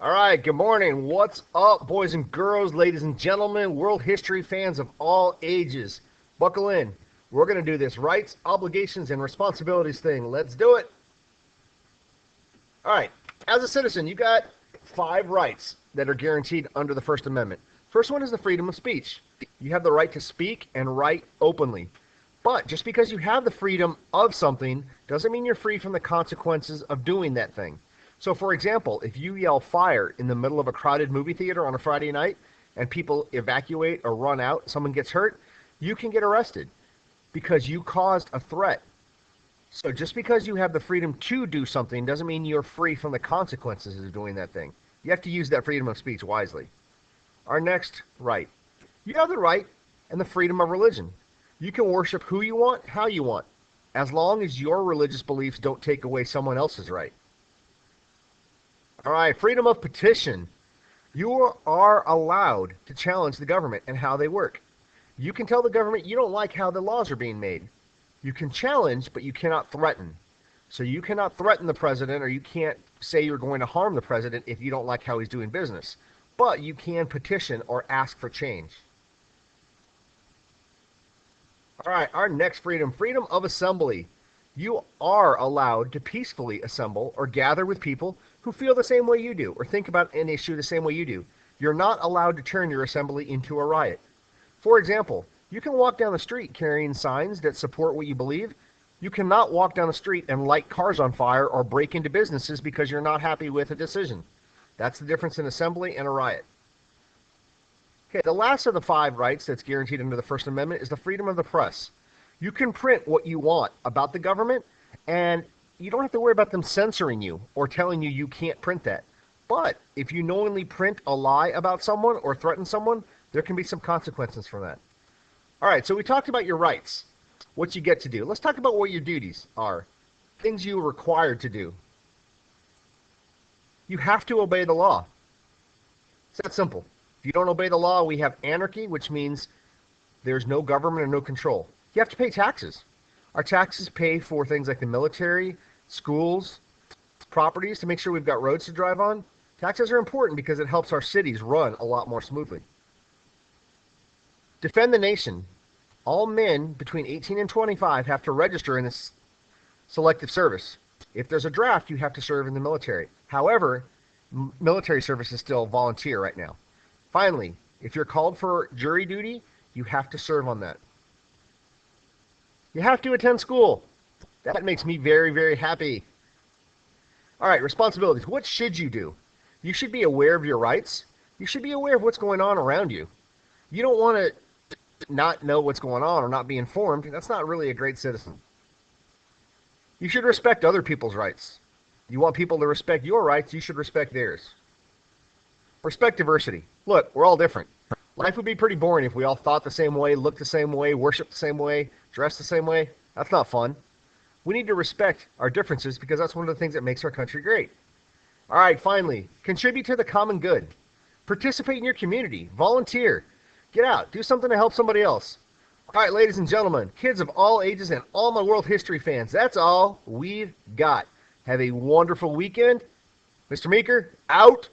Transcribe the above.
All right, good morning. What's up, boys and girls, ladies and gentlemen, world history fans of all ages? Buckle in. We're going to do this rights, obligations, and responsibilities thing. Let's do it. All right, as a citizen, you got 5 rights that are guaranteed under the First Amendment. First one is the freedom of speech. You have the right to speak and write openly. But just because you have the freedom of something doesn't mean you're free from the consequences of doing that thing. So, for example, if you yell fire in the middle of a crowded movie theater on a Friday night and people evacuate or run out, someone gets hurt, you can get arrested because you caused a threat. So just because you have the freedom to do something doesn't mean you're free from the consequences of doing that thing. You have to use that freedom of speech wisely. Our next right. You have the right and the freedom of religion. You can worship who you want, how you want, as long as your religious beliefs don't take away someone else's right. All right, freedom of petition. You are allowed to challenge the government and how they work. You can tell the government you don't like how the laws are being made. You can challenge, but you cannot threaten. So you cannot threaten the president, or you can't say you're going to harm the president if you don't like how he's doing business. But you can petition or ask for change. All right, our next freedom, freedom of assembly. You are allowed to peacefully assemble or gather with people who feel the same way you do or think about an issue the same way you do. You're not allowed to turn your assembly into a riot. For example, you can walk down the street carrying signs that support what you believe. You cannot walk down the street and light cars on fire or break into businesses because you're not happy with a decision. That's the difference in assembly and a riot. Okay, the last of the 5 rights that's guaranteed under the First Amendment is the freedom of the press. You can print what you want about the government, and you don't have to worry about them censoring you or telling you you can't print that. But if you knowingly print a lie about someone or threaten someone, there can be some consequences for that. All right, so we talked about your rights, what you get to do. Let's talk about what your duties are, things you are required to do. You have to obey the law. It's that simple. If you don't obey the law, we have anarchy, which means there's no government or no control. You have to pay taxes. Our taxes pay for things like the military, schools, properties to make sure we've got roads to drive on. Taxes are important because it helps our cities run a lot more smoothly. Defend the nation. All men between 18 and 25 have to register in this selective service. If there's a draft, you have to serve in the military. However, military service is still volunteer right now. Finally, if you're called for jury duty, you have to serve on that. You have to attend school. That makes me very, very happy. All right, responsibilities. What should you do? You should be aware of your rights. You should be aware of what's going on around you. You don't want to not know what's going on or not be informed. That's not really a great citizen. You should respect other people's rights. You want people to respect your rights, you should respect theirs. Respect diversity. Look, we're all different. Life would be pretty boring if we all thought the same way, looked the same way, worshiped the same way, dressed the same way. That's not fun. We need to respect our differences because that's one of the things that makes our country great. All right, finally, contribute to the common good. Participate in your community. Volunteer. Get out. Do something to help somebody else. All right, ladies and gentlemen, kids of all ages and all my world history fans, that's all we've got. Have a wonderful weekend. Mr. Meeker, out.